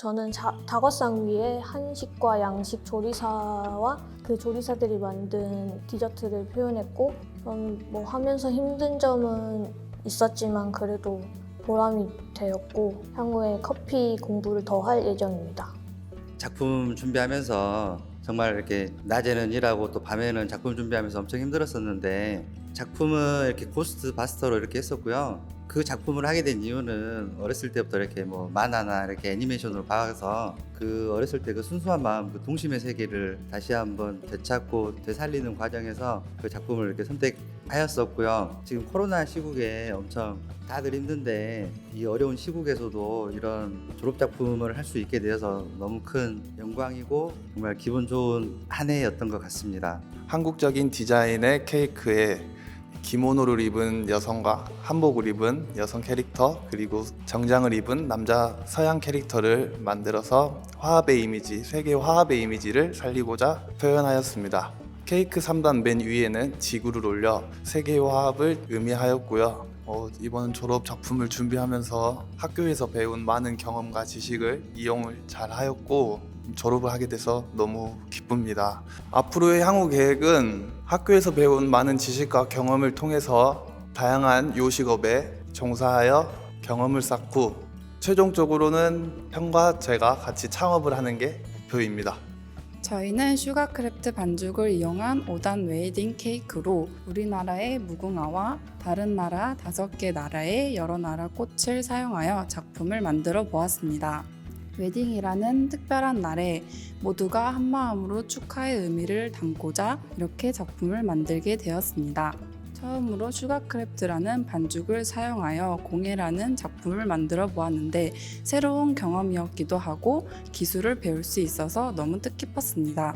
저는 다과상 위에 한식과 양식 조리사와 그 조리사들이 만든 디저트를 표현했고, 뭐 하면서 힘든 점은 있었지만 그래도 보람이 되었고 향후에 커피 공부를 더 할 예정입니다. 작품 준비하면서 정말 이렇게 낮에는 일하고 또 밤에는 작품 준비하면서 엄청 힘들었었는데, 작품은 이렇게 고스트 바스터로 이렇게 했었고요. 그 작품을 하게 된 이유는 어렸을 때부터 이렇게 뭐 만화나 이렇게 애니메이션으로 봐서 그 어렸을 때 그 순수한 마음, 그 동심의 세계를 다시 한번 되찾고 되살리는 과정에서 그 작품을 이렇게 선택하였었고요. 지금 코로나 시국에 엄청 다들 힘든데 이 어려운 시국에서도 이런 졸업 작품을 할 수 있게 되어서 너무 큰 영광이고 정말 기분 좋은 한 해였던 것 같습니다. 한국적인 디자인의 케이크에 기모노를 입은 여성과 한복을 입은 여성 캐릭터, 그리고 정장을 입은 남자 서양 캐릭터를 만들어서 화합의 이미지, 세계 화합의 이미지를 살리고자 표현하였습니다. 케이크 3단 맨 위에는 지구를 올려 세계 화합을 의미하였고요. 이번 졸업 작품을 준비하면서 학교에서 배운 많은 경험과 지식을 이용을 잘 하였고 졸업을 하게 돼서 너무 기쁩니다. 앞으로의 향후 계획은 학교에서 배운 많은 지식과 경험을 통해서 다양한 요식업에 종사하여 경험을 쌓고 최종적으로는 형과 제가 같이 창업을 하는 게 목표입니다. 저희는 슈가크래프트 반죽을 이용한 5단 웨딩 케이크로 우리나라의 무궁화와 다른 나라 5개 나라의 여러 나라 꽃을 사용하여 작품을 만들어 보았습니다. 웨딩이라는 특별한 날에 모두가 한마음으로 축하의 의미를 담고자 이렇게 작품을 만들게 되었습니다. 처음으로 슈가크래프트라는 반죽을 사용하여 공예라는 작품을 만들어 보았는데 새로운 경험이었기도 하고 기술을 배울 수 있어서 너무 뜻깊었습니다.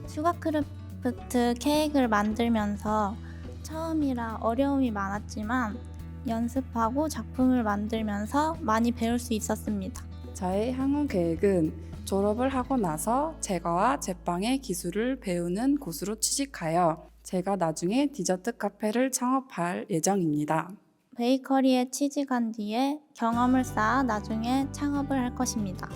슈가크래프트 케이크를 만들면서 처음이라 어려움이 많았지만 연습하고 작품을 만들면서 많이 배울 수 있었습니다. 저의 향후 계획은 졸업을 하고 나서 제과와 제빵의 기술을 배우는 곳으로 취직하여 제가 나중에 디저트 카페를 창업할 예정입니다. 베이커리에 취직한 뒤에 경험을 쌓아 나중에 창업을 할 것입니다.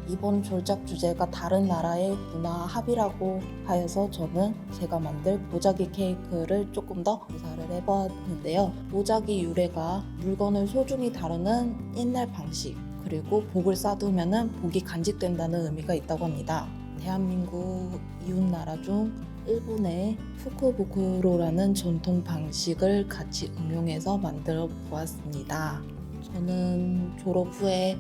이번 졸작 주제가 다른 나라의 문화 합이라고 하여서 저는 제가 만들 보자기 케이크를 조금 더 구사를 해봤는데요. 보자기 유래가 물건을 소중히 다루는 옛날 방식, 그리고 복을 쌓두면 복이 간직된다는 의미가 있다고 합니다. 대한민국 이웃나라 중 일본의 푸쿠보쿠로라는 전통 방식을 같이 응용해서 만들어 보았습니다. 저는 졸업 후에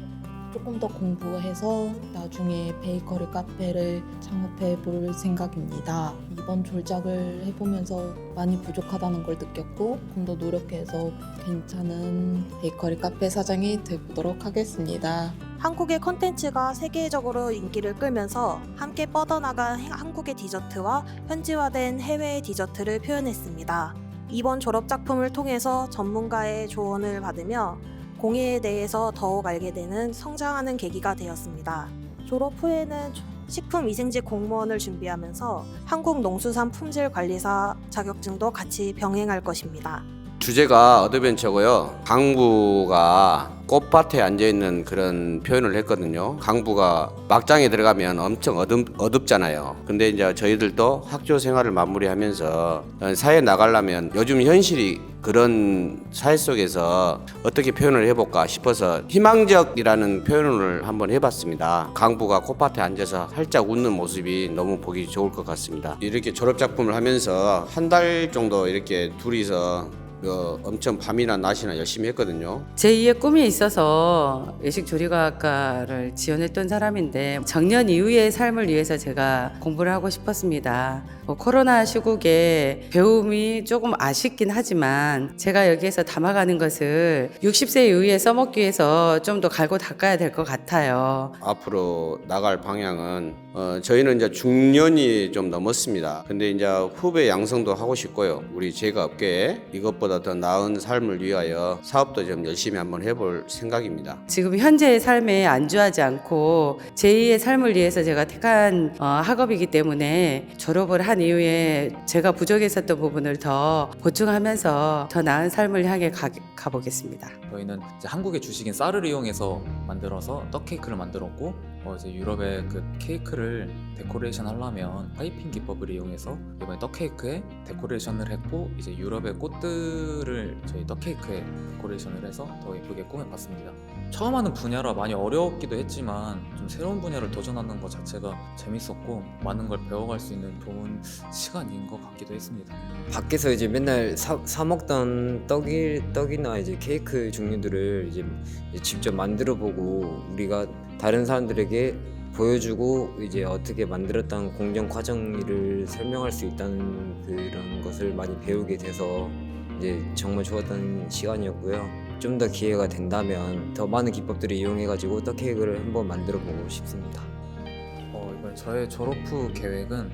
조금 더 공부해서 나중에 베이커리 카페를 창업해 볼 생각입니다. 이번 졸작을 해보면서 많이 부족하다는 걸 느꼈고 좀 더 노력해서 괜찮은 베이커리 카페 사장이 되보도록 하겠습니다. 한국의 콘텐츠가 세계적으로 인기를 끌면서 함께 뻗어나간 한국의 디저트와 현지화된 해외의 디저트를 표현했습니다. 이번 졸업 작품을 통해서 전문가의 조언을 받으며 공예에 대해서 더욱 알게 되는 성장하는 계기가 되었습니다. 졸업 후에는 식품위생직 공무원을 준비하면서 한국농수산품질관리사 자격증도 같이 병행할 것입니다. 주제가 어드벤처고요. 강부가 꽃밭에 앉아있는 그런 표현을 했거든요. 강부가 막장에 들어가면 엄청 어둡잖아요. 근데 이제 저희들도 학교 생활을 마무리하면서 사회에 나가려면 요즘 현실이 그런 사회 속에서 어떻게 표현을 해볼까 싶어서 희망적이라는 표현을 한번 해봤습니다. 강부가 꽃밭에 앉아서 활짝 웃는 모습이 너무 보기 좋을 것 같습니다. 이렇게 졸업작품을 하면서 한 달 정도 이렇게 둘이서 엄청 밤이나 낮이나 열심히 했거든요. 제2의 꿈이 있어서 외식조리과학과를 지원했던 사람인데 정년 이후의 삶을 위해서 제가 공부를 하고 싶었습니다. 코로나 시국에 배움이 조금 아쉽긴 하지만 제가 여기에서 담아가는 것을 60세 이후에 써먹기 위해서 좀 더 갈고 닦아야 될 것 같아요. 앞으로 나갈 방향은 저희는 이제 중년이 좀 넘었습니다. 근데 이제 후배 양성도 하고 싶고요. 우리 제가 업계에 이것보다 더 나은 삶을 위하여 사업도 좀 열심히 한번 해볼 생각입니다. 지금 현재의 삶에 안주하지 않고 제2의 삶을 위해서 제가 택한 학업이기 때문에 졸업을 한 이후에 제가 부족했었던 부분을 더 보충하면서 더 나은 삶을 향해 가보겠습니다. 저희는 이제 한국의 주식인 쌀을 이용해서 만들어서 떡 케이크를 만들었고 이제 유럽의 그 케이크를 데코레이션 하려면 파이핑 기법을 이용해서 이번에 떡 케이크에 데코레이션을 했고 이제 유럽의 꽃들을 저희 떡 케이크에 데코레이션을 해서 더 예쁘게 꾸며봤습니다. 처음 하는 분야라 많이 어려웠기도 했지만 좀 새로운 분야를 도전하는 것 자체가 재밌었고 많은 걸 배워갈 수 있는 좋은 시간인 것 같기도 했습니다. 밖에서 이제 맨날 사 먹던 떡이나 이제 케이크 종류들을 이제 직접 만들어 보고 우리가 다른 사람들에게 보여주고 이제 어떻게 만들었다는 공정 과정을 설명할 수 있다는 그런 것을 많이 배우게 돼서 이제 정말 좋았던 시간이었고요. 좀 더 기회가 된다면 더 많은 기법들을 이용해가지고 떡 케이크를 한번 만들어 보고 싶습니다. 이번 저의 졸업 후 계획은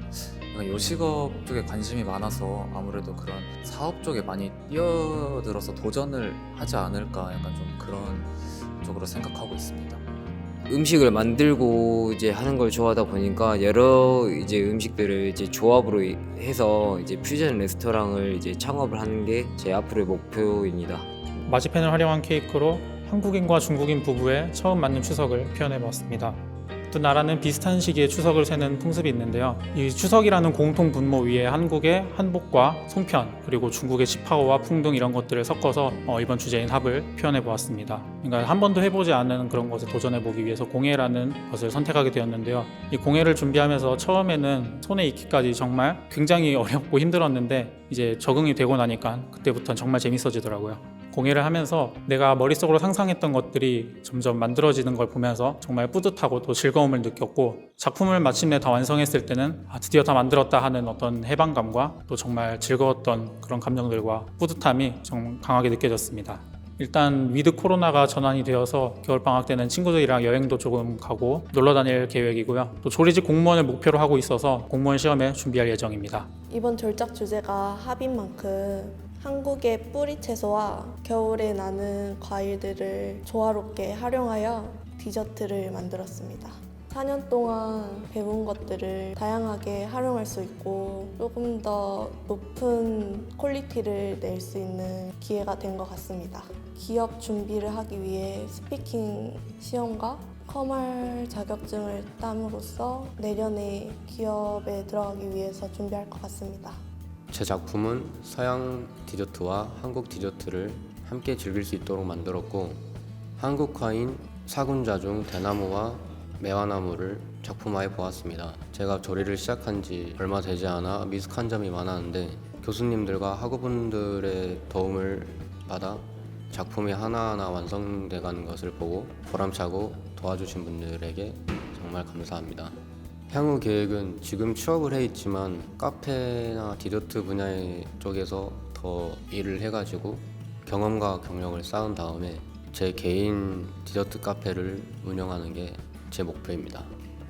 약간 요식업 쪽에 관심이 많아서 아무래도 그런 사업 쪽에 많이 뛰어들어서 도전을 하지 않을까 약간 좀 그런 쪽으로 생각하고 있습니다. 음식을 만들고 이제 하는 걸 좋아하다 보니까 여러 이제 음식들을 이제 조합으로 해서 이제 퓨전 레스토랑을 이제 창업을 하는 게 제 앞으로의 목표입니다. 마지펜을 활용한 케이크로 한국인과 중국인 부부의 처음 맞는 추석을 표현해보았습니다. 두 나라는 비슷한 시기에 추석을 세는 풍습이 있는데요. 이 추석이라는 공통 분모 위에 한국의 한복과 송편 그리고 중국의 치파오와 풍등 이런 것들을 섞어서 이번 주제인 합을 표현해보았습니다. 그러니까 한 번도 해보지 않은 그런 것에 도전해보기 위해서 공예라는 것을 선택하게 되었는데요. 이 공예를 준비하면서 처음에는 손에 익히기까지 정말 굉장히 어렵고 힘들었는데 이제 적응이 되고 나니까 그때부터는 정말 재밌어지더라고요. 공예를 하면서 내가 머릿속으로 상상했던 것들이 점점 만들어지는 걸 보면서 정말 뿌듯하고 또 즐거움을 느꼈고 작품을 마침내 다 완성했을 때는 드디어 다 만들었다 하는 어떤 해방감과 또 정말 즐거웠던 그런 감정들과 뿌듯함이 좀 강하게 느껴졌습니다. 일단 위드 코로나가 전환이 되어서 겨울방학 때는 친구들이랑 여행도 조금 가고 놀러 다닐 계획이고요. 또 조리직 공무원을 목표로 하고 있어서 공무원 시험에 준비할 예정입니다. 이번 졸작 주제가 합인 만큼 한국의 뿌리 채소와 겨울에 나는 과일들을 조화롭게 활용하여 디저트를 만들었습니다. 4년 동안 배운 것들을 다양하게 활용할 수 있고 조금 더 높은 퀄리티를 낼 수 있는 기회가 된 것 같습니다. 기업 준비를 하기 위해 스피킹 시험과 커말 자격증을 땀으로써 내년에 기업에 들어가기 위해서 준비할 것 같습니다. 제 작품은 서양 디저트와 한국 디저트를 함께 즐길 수 있도록 만들었고 한국화인 사군자 중 대나무와 매화나무를 작품화해 보았습니다. 제가 조리를 시작한 지 얼마 되지 않아 미숙한 점이 많았는데 교수님들과 학우분들의 도움을 받아 작품이 하나하나 완성돼 가는 것을 보고 보람차고 도와주신 분들에게 정말 감사합니다. 향후 계획은 지금 취업을 해 있지만 카페나 디저트 분야 쪽에서 더 일을 해가지고 경험과 경력을 쌓은 다음에 제 개인 디저트 카페를 운영하는 게 제 목표입니다.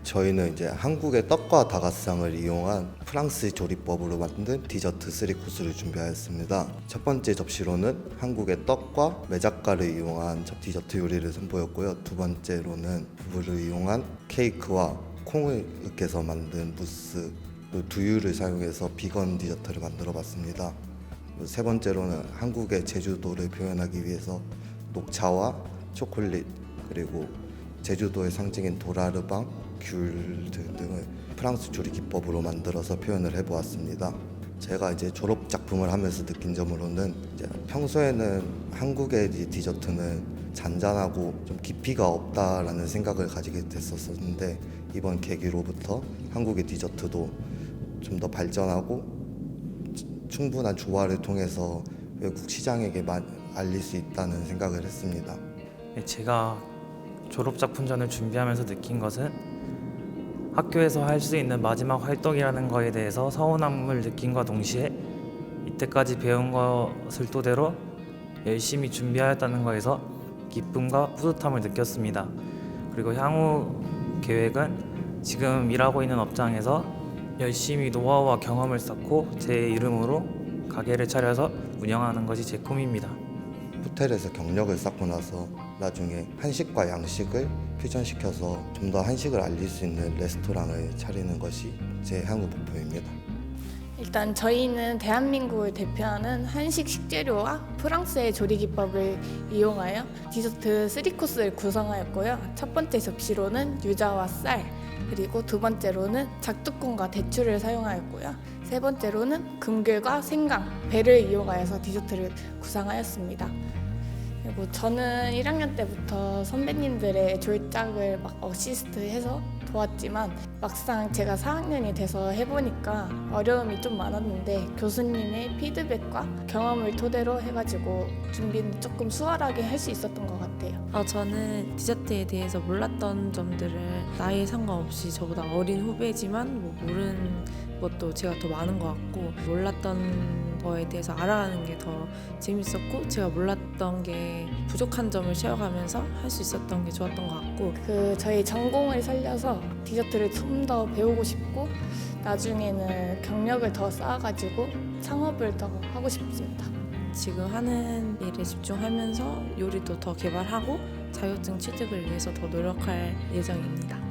저희는 이제 한국의 떡과 다가상을 이용한 프랑스 조리법으로 만든 디저트 3코스를 준비하였습니다. 첫 번째 접시로는 한국의 떡과 메작가를 이용한 디저트 요리를 선보였고요. 두 번째로는 두부를 이용한 케이크와 콩을 으깨서 만든 무스, 두유를 사용해서 비건 디저트를 만들어 봤습니다. 세 번째로는 한국의 제주도를 표현하기 위해서 녹차와 초콜릿 그리고 제주도의 상징인 도라르방, 귤 등등을 프랑스 조리 기법으로 만들어서 표현을 해보았습니다. 제가 이제 졸업 작품을 하면서 느낀 점으로는 이제 평소에는 한국의 디저트는 잔잔하고 좀 깊이가 없다라는 생각을 가지게 됐었는데 이번 계기로부터 한국의 디저트도 좀 더 발전하고 충분한 조화를 통해서 외국 시장에게 알릴 수 있다는 생각을 했습니다. 제가 졸업작품전을 준비하면서 느낀 것은 학교에서 할 수 있는 마지막 활동이라는 거에 대해서 서운함을 느낀과 동시에 이때까지 배운 것을 토대로 열심히 준비하였다는 거에서 기쁨과 뿌듯함을 느꼈습니다. 그리고 향후 계획은 지금 일하고 있는 업장에서 열심히 노하우와 경험을 쌓고 제 이름으로 가게를 차려서 운영하는 것이 제 꿈입니다. 호텔에서 경력을 쌓고 나서 나중에 한식과 양식을 퓨전시켜서 좀 더 한식을 알릴 수 있는 레스토랑을 차리는 것이 제 향후 목표입니다. 일단 저희는 대한민국을 대표하는 한식 식재료와 프랑스의 조리 기법을 이용하여 디저트 3코스를 구성하였고요. 첫 번째 접시로는 유자와 쌀, 그리고 두 번째로는 작두콩과 대추를 사용하였고요. 세 번째로는 금귤과 생강, 배를 이용하여서 디저트를 구상하였습니다. 그리고 저는 1학년 때부터 선배님들의 졸작을 막 어시스트해서 도왔지만 막상 제가 4학년이 돼서 해보니까 어려움이 좀 많았는데 교수님의 피드백과 경험을 토대로 해가지고 준비는 조금 수월하게 할 수 있었던 것 같아요. 저는 디저트에 대해서 몰랐던 점들을 나이에 상관없이 저보다 어린 후배지만 모르는 것도 제가 더 많은 것 같고 몰랐던 거에 대해서 알아가는 게 더 재밌었고 제가 몰랐던 게 부족한 점을 채워가면서 할 수 있었던 게 좋았던 것 같고 저희 전공을 살려서 디저트를 좀 더 배우고 싶고 나중에는 경력을 더 쌓아가지고 창업을 더 하고 싶습니다. 지금 하는 일에 집중하면서 요리도 더 개발하고 자격증 취득을 위해서 더 노력할 예정입니다.